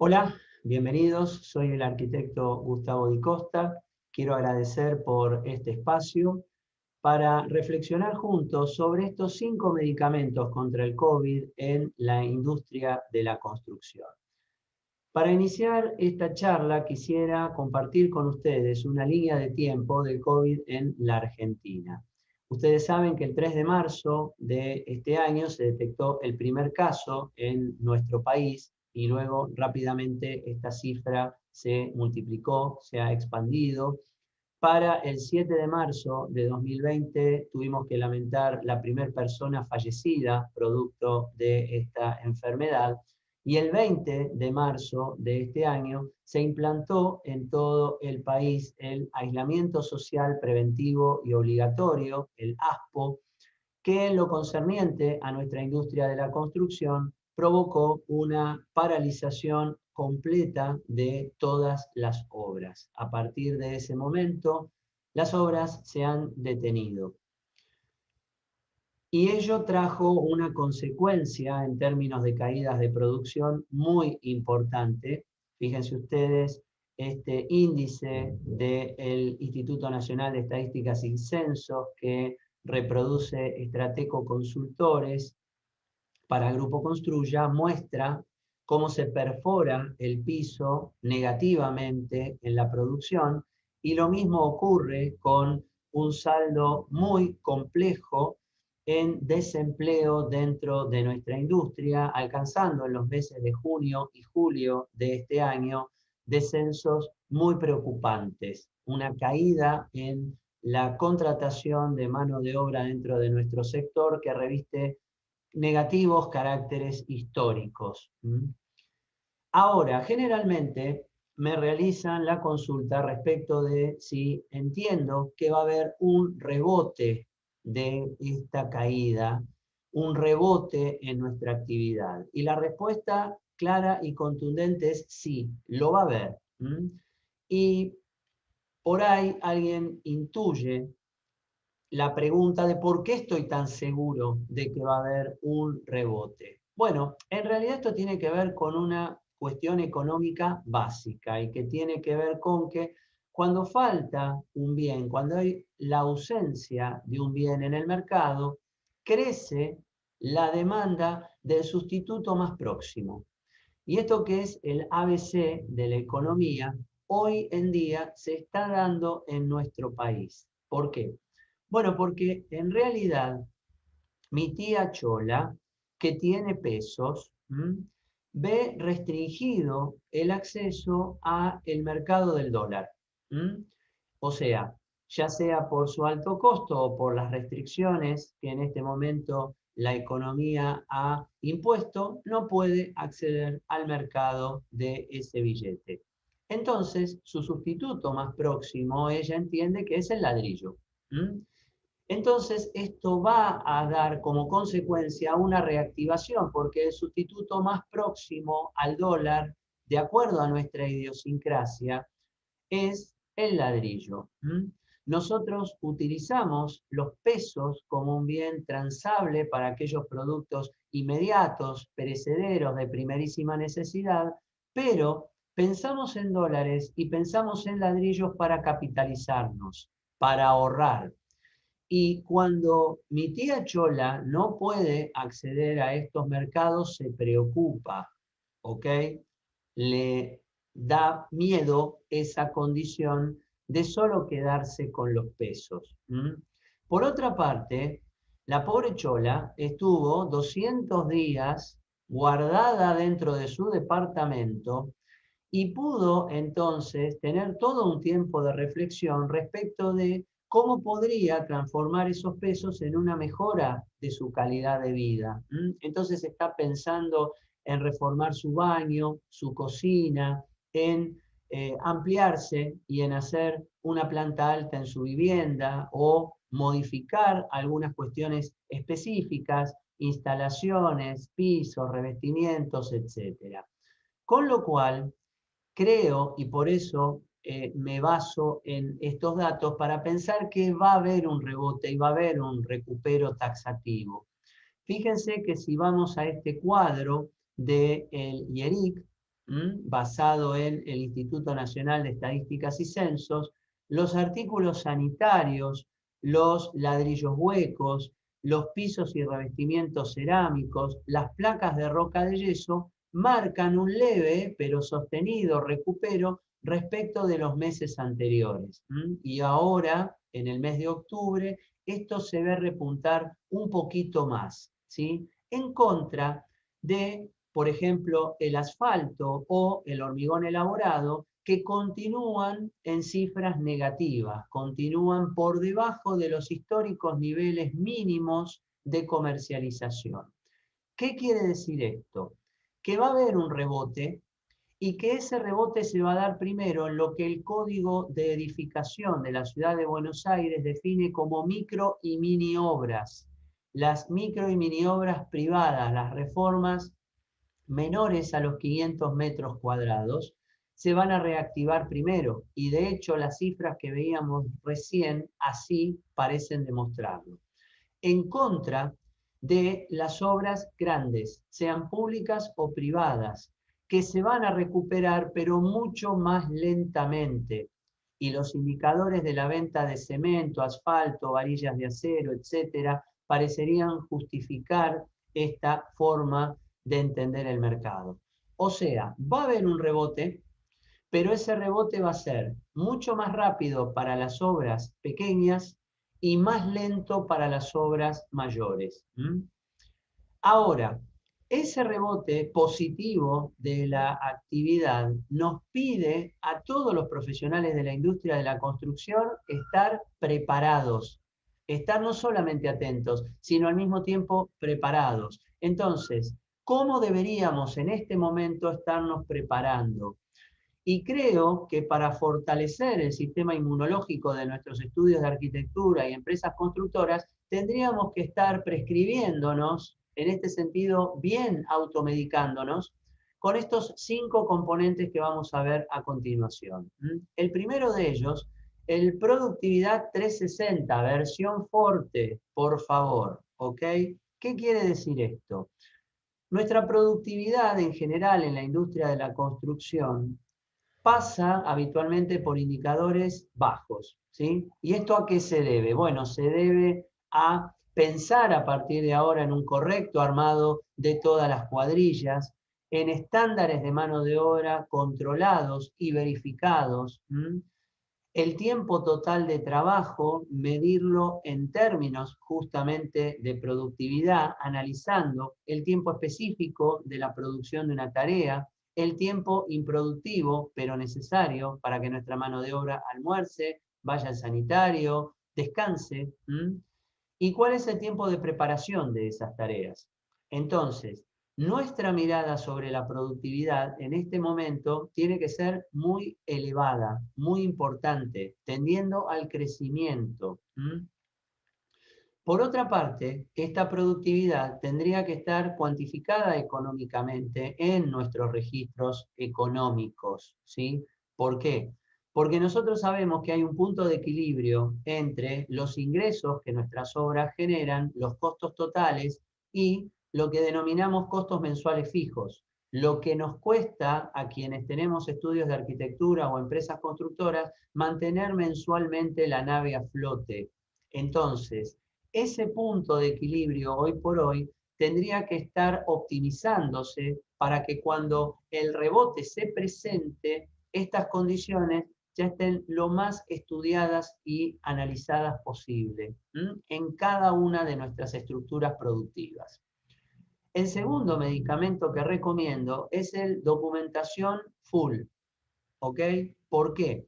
Hola, bienvenidos. Soy el arquitecto Gustavo Di Costa. Quiero agradecer por este espacio para reflexionar juntos sobre estos 5 medicamentos contra el COVID en la industria de la construcción. Para iniciar esta charla quisiera compartir con ustedes una línea de tiempo del COVID en la Argentina. Ustedes saben que el 3 de marzo de este año se detectó el primer caso en nuestro país y luego rápidamente esta cifra se multiplicó, se ha expandido. Para el 7 de marzo de 2020 tuvimos que lamentar la primera persona fallecida producto de esta enfermedad y el 20 de marzo de este año se implantó en todo el país el aislamiento social preventivo y obligatorio, el ASPO, que en lo concerniente a nuestra industria de la construcción provocó una paralización completa de todas las obras. A partir de ese momento, las obras se han detenido. Y ello trajo una consecuencia en términos de caídas de producción muy importante. Fíjense ustedes este índice del Instituto Nacional de Estadísticas y Censos que reproduce Estrateco Consultores para Grupo Construya, muestra cómo se perfora el piso negativamente en la producción, y lo mismo ocurre con un saldo muy complejo en desempleo dentro de nuestra industria, alcanzando en los meses de junio y julio de este año descensos muy preocupantes, una caída en la contratación de mano de obra dentro de nuestro sector que reviste negativos caracteres históricos. Ahora, generalmente me realizan la consulta respecto de si entiendo que va a haber un rebote de esta caída, un rebote en nuestra actividad. Y la respuesta clara y contundente es sí, lo va a haber. Y por ahí alguien intuye la pregunta de por qué estoy tan seguro de que va a haber un rebote. Bueno, en realidad esto tiene que ver con una cuestión económica básica y que tiene que ver con que cuando falta un bien, cuando hay la ausencia de un bien en el mercado, crece la demanda del sustituto más próximo. Y esto que es el ABC de la economía, hoy en día se está dando en nuestro país. ¿Por qué? Bueno, porque en realidad mi tía Chola, que tiene pesos, ve restringido el acceso al mercado del dólar. O sea, ya sea por su alto costo o por las restricciones que en este momento la economía ha impuesto, no puede acceder al mercado de ese billete. Entonces, su sustituto más próximo, ella entiende que es el ladrillo. Entonces, esto va a dar como consecuencia una reactivación, porque el sustituto más próximo al dólar, de acuerdo a nuestra idiosincrasia, es el ladrillo. Nosotros utilizamos los pesos como un bien transable para aquellos productos inmediatos, perecederos, de primerísima necesidad, pero pensamos en dólares y pensamos en ladrillos para capitalizarnos, para ahorrar. Y cuando mi tía Chola no puede acceder a estos mercados, se preocupa, ¿ok? Le da miedo esa condición de solo quedarse con los pesos. Por otra parte, la pobre Chola estuvo 200 días guardada dentro de su departamento y pudo entonces tener todo un tiempo de reflexión respecto de cómo podría transformar esos pesos en una mejora de su calidad de vida. Entonces está pensando en reformar su baño, su cocina, en ampliarse y en hacer una planta alta en su vivienda o modificar algunas cuestiones específicas, instalaciones, pisos, revestimientos, etc. Con lo cual, creo, y por eso me baso en estos datos para pensar que va a haber un rebote y va a haber un recupero taxativo. Fíjense que si vamos a este cuadro del IERIC, basado en el Instituto Nacional de Estadísticas y Censos, los artículos sanitarios, los ladrillos huecos, los pisos y revestimientos cerámicos, las placas de roca de yeso, marcan un leve pero sostenido recupero respecto de los meses anteriores. Y ahora, en el mes de octubre, esto se ve repuntar un poquito más, ¿sí? En contra de, por ejemplo, el asfalto o el hormigón elaborado, que continúan en cifras negativas, continúan por debajo de los históricos niveles mínimos de comercialización. ¿Qué quiere decir esto? Que va a haber un rebote y que ese rebote se va a dar primero en lo que el Código de Edificación de la Ciudad de Buenos Aires define como micro y mini obras. Las micro y mini obras privadas, las reformas menores a los 500 metros cuadrados, se van a reactivar primero. Y de hecho las cifras que veíamos recién así parecen demostrarlo. En contra de las obras grandes, sean públicas o privadas, que se van a recuperar pero mucho más lentamente. Y los indicadores de la venta de cemento, asfalto, varillas de acero, etcétera, parecerían justificar esta forma de entender el mercado. O sea, va a haber un rebote, pero ese rebote va a ser mucho más rápido para las obras pequeñas y más lento para las obras mayores. Ahora, ese rebote positivo de la actividad nos pide a todos los profesionales de la industria de la construcción estar preparados, estar no solamente atentos, sino al mismo tiempo preparados. Entonces, ¿cómo deberíamos en este momento estarnos preparando? Y creo que para fortalecer el sistema inmunológico de nuestros estudios de arquitectura y empresas constructoras, tendríamos que estar prescribiéndonos, en este sentido, bien automedicándonos, con estos 5 componentes que vamos a ver a continuación. El primero de ellos, el Productividad 360, versión Forte, por favor, ¿ok? ¿Qué quiere decir esto? Nuestra productividad en general en la industria de la construcción pasa habitualmente por indicadores bajos, ¿sí? ¿Y esto a qué se debe? Bueno, se debe a pensar a partir de ahora en un correcto armado de todas las cuadrillas, en estándares de mano de obra controlados y verificados, el tiempo total de trabajo, medirlo en términos justamente de productividad, analizando el tiempo específico de la producción de una tarea, el tiempo improductivo, pero necesario para que nuestra mano de obra almuerce, vaya al sanitario, descanse. ¿Y cuál es el tiempo de preparación de esas tareas? Entonces, nuestra mirada sobre la productividad en este momento tiene que ser muy elevada, muy importante, tendiendo al crecimiento. Por otra parte, esta productividad tendría que estar cuantificada económicamente en nuestros registros económicos, ¿sí? ¿Por qué? Porque nosotros sabemos que hay un punto de equilibrio entre los ingresos que nuestras obras generan, los costos totales y lo que denominamos costos mensuales fijos. Lo que nos cuesta a quienes tenemos estudios de arquitectura o empresas constructoras mantener mensualmente la nave a flote. Entonces, ese punto de equilibrio hoy por hoy tendría que estar optimizándose para que cuando el rebote se presente, estas condiciones ya estén lo más estudiadas y analizadas posible en cada una de nuestras estructuras productivas. El segundo medicamento que recomiendo es el documentación full. ¿Ok? ¿Por qué?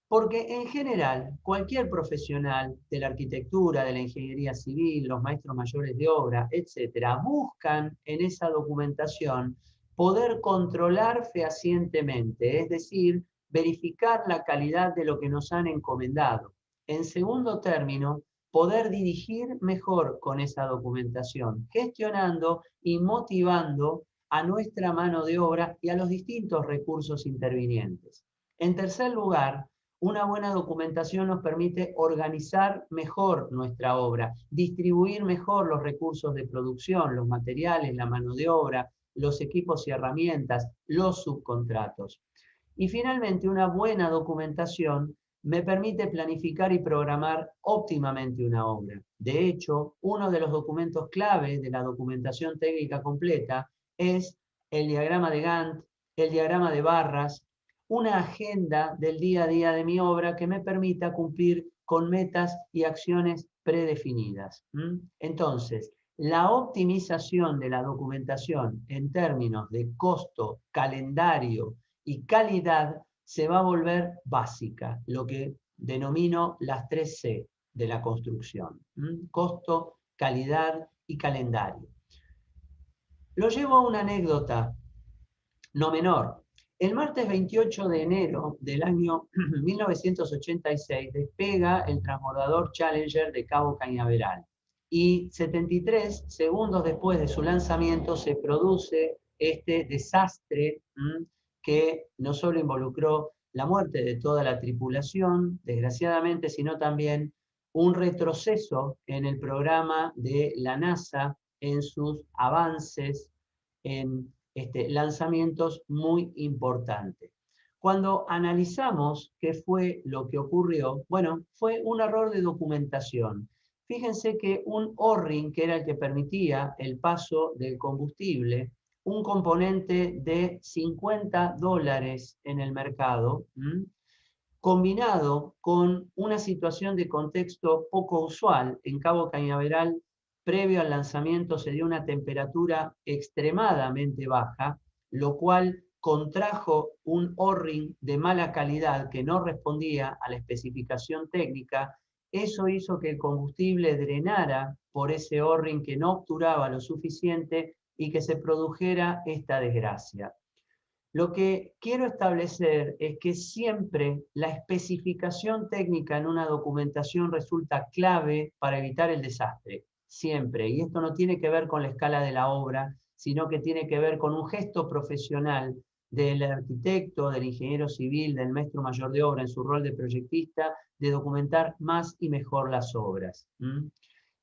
Porque en general, cualquier profesional de la arquitectura, de la ingeniería civil, los maestros mayores de obra, etcétera, buscan en esa documentación poder controlar fehacientemente, es decir, verificar la calidad de lo que nos han encomendado. En segundo término, poder dirigir mejor con esa documentación, gestionando y motivando a nuestra mano de obra y a los distintos recursos intervinientes. En tercer lugar, una buena documentación nos permite organizar mejor nuestra obra, distribuir mejor los recursos de producción, los materiales, la mano de obra, los equipos y herramientas, los subcontratos. Y finalmente, una buena documentación me permite planificar y programar óptimamente una obra. De hecho, uno de los documentos clave de la documentación técnica completa es el diagrama de Gantt, el diagrama de barras, una agenda del día a día de mi obra que me permita cumplir con metas y acciones predefinidas. Entonces, la optimización de la documentación en términos de costo, calendario y calidad se va a volver básica, lo que denomino las 3C de la construcción. Costo, calidad y calendario. Lo llevo a una anécdota no menor. El martes 28 de enero del año 1986 despega el transbordador Challenger de Cabo Cañaveral y 73 segundos después de su lanzamiento se produce este desastre que no solo involucró la muerte de toda la tripulación, desgraciadamente, sino también un retroceso en el programa de la NASA en sus avances en lanzamientos muy importantes. Cuando analizamos qué fue lo que ocurrió, bueno, fue un error de documentación. Fíjense que un O-ring, que era el que permitía el paso del combustible, un componente de $50 en el mercado, combinado con una situación de contexto poco usual. En Cabo Cañaveral, previo al lanzamiento, se dio una temperatura extremadamente baja, lo cual contrajo un O-ring de mala calidad que no respondía a la especificación técnica. Eso hizo que el combustible drenara por ese O-ring que no obturaba lo suficiente y que se produjera esta desgracia. Lo que quiero establecer es que siempre la especificación técnica en una documentación resulta clave para evitar el desastre. Siempre. Y esto no tiene que ver con la escala de la obra, sino que tiene que ver con un gesto profesional del arquitecto, del ingeniero civil, del maestro mayor de obra en su rol de proyectista, de documentar más y mejor las obras.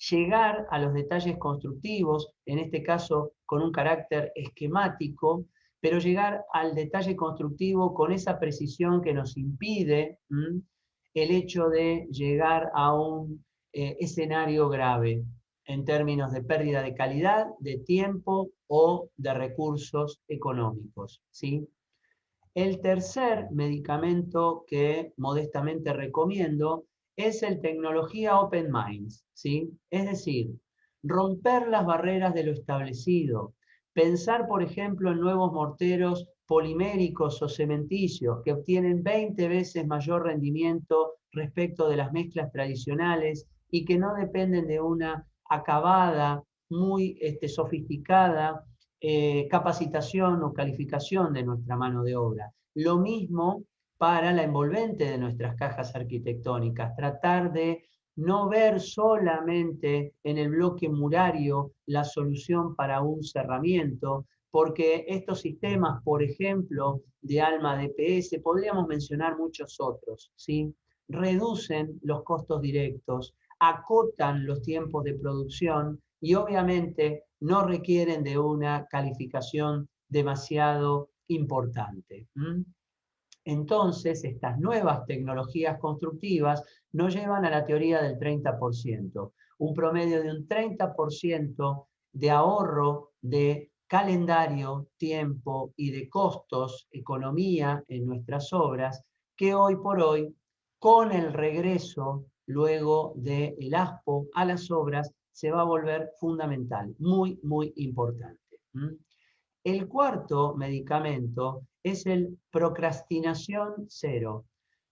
Llegar a los detalles constructivos, en este caso con un carácter esquemático, pero llegar al detalle constructivo con esa precisión que nos impide el hecho de llegar a un escenario grave en términos de pérdida de calidad, de tiempo o de recursos económicos, ¿sí? El tercer medicamento que modestamente recomiendo es el tecnología Open Minds, ¿sí? Es decir, romper las barreras de lo establecido, pensar, por ejemplo, en nuevos morteros poliméricos o cementicios que obtienen 20 veces mayor rendimiento respecto de las mezclas tradicionales y que no dependen de una acabada muy sofisticada capacitación o calificación de nuestra mano de obra. Lo mismo para la envolvente de nuestras cajas arquitectónicas, tratar de no ver solamente en el bloque murario la solución para un cerramiento, porque estos sistemas, por ejemplo, de ALMA DPS, podríamos mencionar muchos otros, ¿sí? Reducen los costos directos, acotan los tiempos de producción y obviamente no requieren de una calificación demasiado importante. Entonces, estas nuevas tecnologías constructivas nos llevan a la teoría del 30%, un promedio de un 30% de ahorro de calendario, tiempo y de costos, economía en nuestras obras, que hoy por hoy, con el regreso luego del ASPO a las obras, se va a volver fundamental, muy, muy importante. El cuarto medicamento es el procrastinación cero.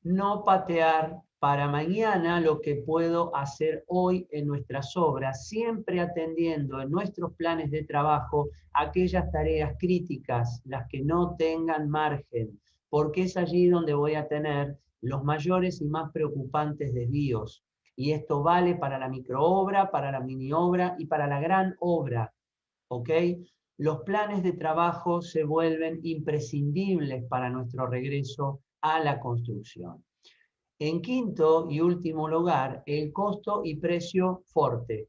No patear para mañana lo que puedo hacer hoy en nuestras obras, siempre atendiendo en nuestros planes de trabajo aquellas tareas críticas, las que no tengan margen, porque es allí donde voy a tener los mayores y más preocupantes desvíos. Y esto vale para la microobra, para la mini obra y para la gran obra. ¿Ok? Los planes de trabajo se vuelven imprescindibles para nuestro regreso a la construcción. En quinto y último lugar, el costo y precio fuerte.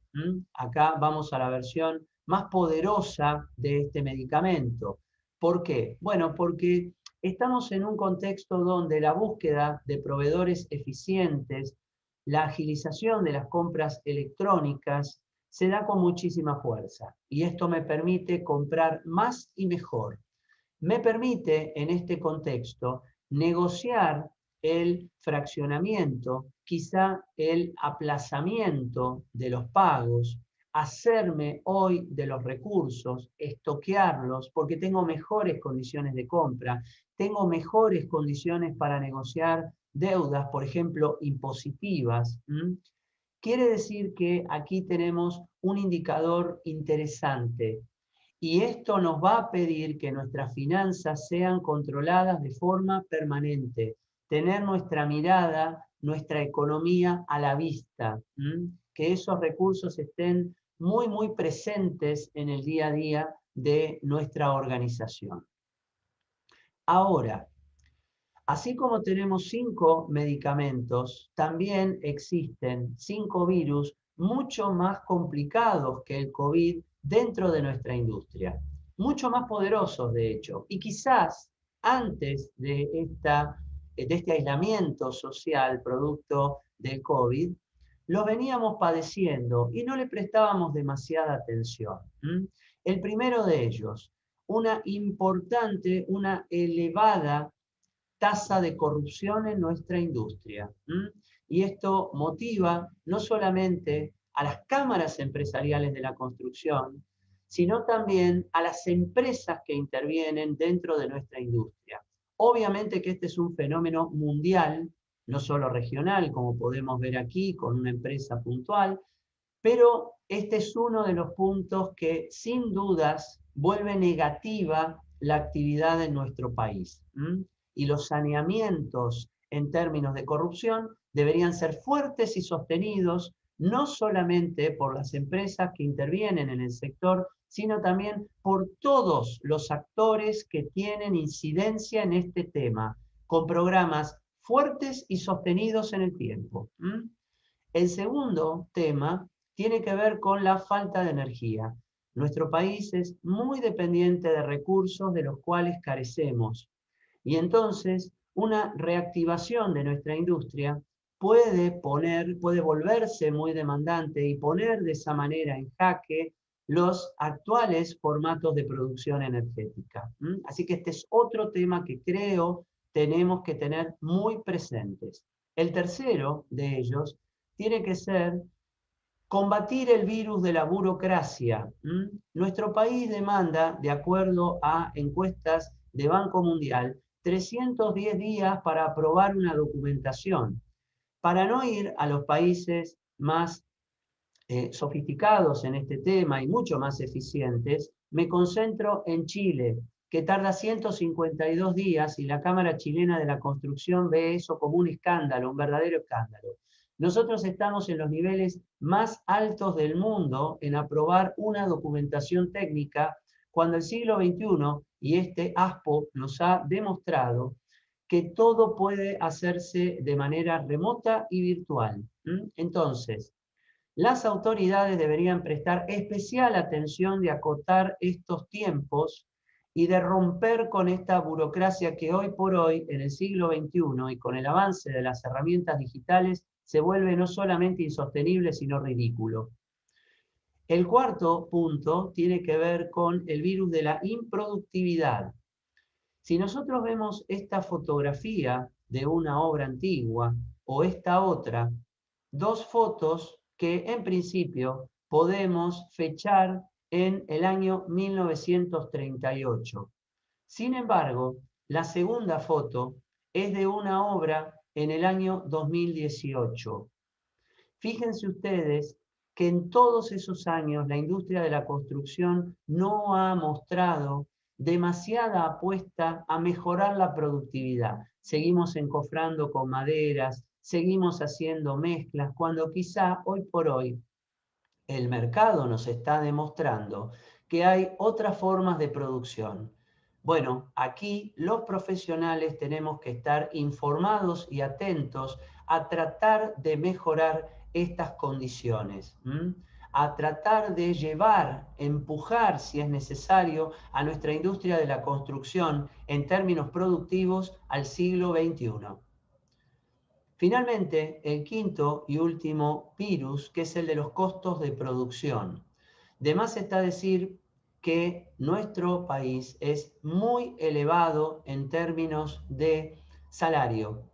Acá vamos a la versión más poderosa de este medicamento. ¿Por qué? Bueno, porque estamos en un contexto donde la búsqueda de proveedores eficientes, la agilización de las compras electrónicas, se da con muchísima fuerza. Y esto me permite comprar más y mejor. Me permite, en este contexto, negociar el fraccionamiento, quizá el aplazamiento de los pagos, hacerme hoy de los recursos, estoquearlos, porque tengo mejores condiciones de compra, tengo mejores condiciones para negociar deudas, por ejemplo, impositivas. Quiere decir que aquí tenemos un indicador interesante. Y esto nos va a pedir que nuestras finanzas sean controladas de forma permanente, tener nuestra mirada, nuestra economía a la vista, que esos recursos estén muy, muy presentes en el día a día de nuestra organización. Ahora, así como tenemos 5 medicamentos, también existen 5 virus mucho más complicados que el COVID dentro de nuestra industria, mucho más poderosos de hecho. Y quizás antes de este aislamiento social producto del COVID, lo veníamos padeciendo y no le prestábamos demasiada atención. El primero de ellos, una importante, una elevada tasa de corrupción en nuestra industria. Y esto motiva no solamente a las cámaras empresariales de la construcción, sino también a las empresas que intervienen dentro de nuestra industria. Obviamente que este es un fenómeno mundial, no solo regional, como podemos ver aquí con una empresa puntual, pero este es uno de los puntos que sin dudas vuelve negativa la actividad en nuestro país. Y los saneamientos en términos de corrupción deberían ser fuertes y sostenidos, no solamente por las empresas que intervienen en el sector, sino también por todos los actores que tienen incidencia en este tema, con programas fuertes y sostenidos en el tiempo. El segundo tema tiene que ver con la falta de energía. Nuestro país es muy dependiente de recursos de los cuales carecemos. Y entonces, una reactivación de nuestra industria puede volverse muy demandante y poner de esa manera en jaque los actuales formatos de producción energética. Así que este es otro tema que creo tenemos que tener muy presentes. El tercero de ellos tiene que ser combatir el virus de la burocracia. Nuestro país demanda, de acuerdo a encuestas de Banco Mundial, 310 días para aprobar una documentación. Para no ir a los países más sofisticados en este tema y mucho más eficientes, me concentro en Chile, que tarda 152 días y la Cámara Chilena de la Construcción ve eso como un escándalo, un verdadero escándalo. Nosotros estamos en los niveles más altos del mundo en aprobar una documentación técnica cuando el siglo XXI y este ASPO nos ha demostrado que todo puede hacerse de manera remota y virtual. Entonces, las autoridades deberían prestar especial atención de acotar estos tiempos y de romper con esta burocracia que hoy por hoy, en el siglo XXI y con el avance de las herramientas digitales, se vuelve no solamente insostenible, sino ridículo. El cuarto punto tiene que ver con el virus de la improductividad. Si nosotros vemos esta fotografía de una obra antigua o esta otra, dos fotos que en principio podemos fechar en el año 1938. Sin embargo, la segunda foto es de una obra en el año 2018. Fíjense ustedes que en todos esos años la industria de la construcción no ha mostrado demasiada apuesta a mejorar la productividad. Seguimos encofrando con maderas, seguimos haciendo mezclas, cuando quizá hoy por hoy el mercado nos está demostrando que hay otras formas de producción. Bueno, aquí los profesionales tenemos que estar informados y atentos a tratar de mejorar estas condiciones. a tratar de llevar, empujar, si es necesario, a nuestra industria de la construcción en términos productivos al siglo XXI. Finalmente, el quinto y último virus, que es el de los costos de producción. De más está decir que nuestro país es muy elevado en términos de salario.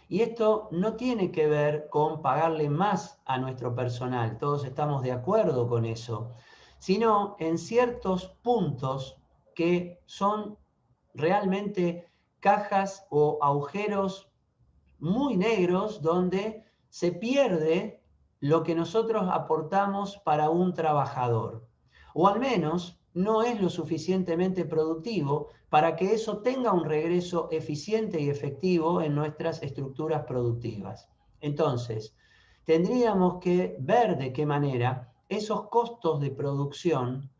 Y esto no tiene que ver con pagarle más a nuestro personal, todos estamos de acuerdo con eso, sino en ciertos puntos que son realmente cajas o agujeros muy negros donde se pierde lo que nosotros aportamos para un trabajador. O al menos no es lo suficientemente productivo para que eso tenga un regreso eficiente y efectivo en nuestras estructuras productivas. Entonces, tendríamos que ver de qué manera esos costos de producción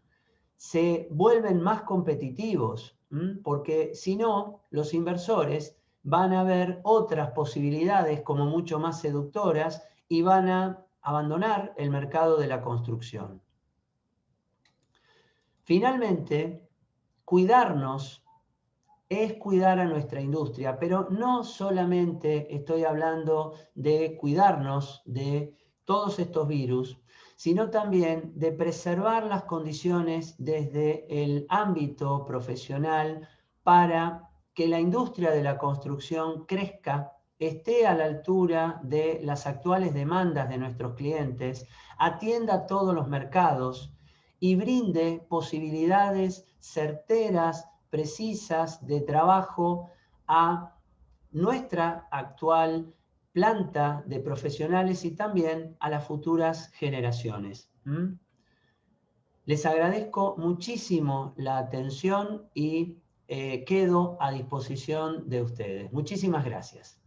se vuelven más competitivos, porque si no, los inversores van a ver otras posibilidades como mucho más seductoras y van a abandonar el mercado de la construcción. Finalmente, cuidarnos es cuidar a nuestra industria, pero no solamente estoy hablando de cuidarnos de todos estos virus, sino también de preservar las condiciones desde el ámbito profesional para que la industria de la construcción crezca, esté a la altura de las actuales demandas de nuestros clientes, atienda a todos los mercados y brinde posibilidades certeras, precisas de trabajo a nuestra actual planta de profesionales y también a las futuras generaciones. Les agradezco muchísimo la atención y quedo a disposición de ustedes. Muchísimas gracias.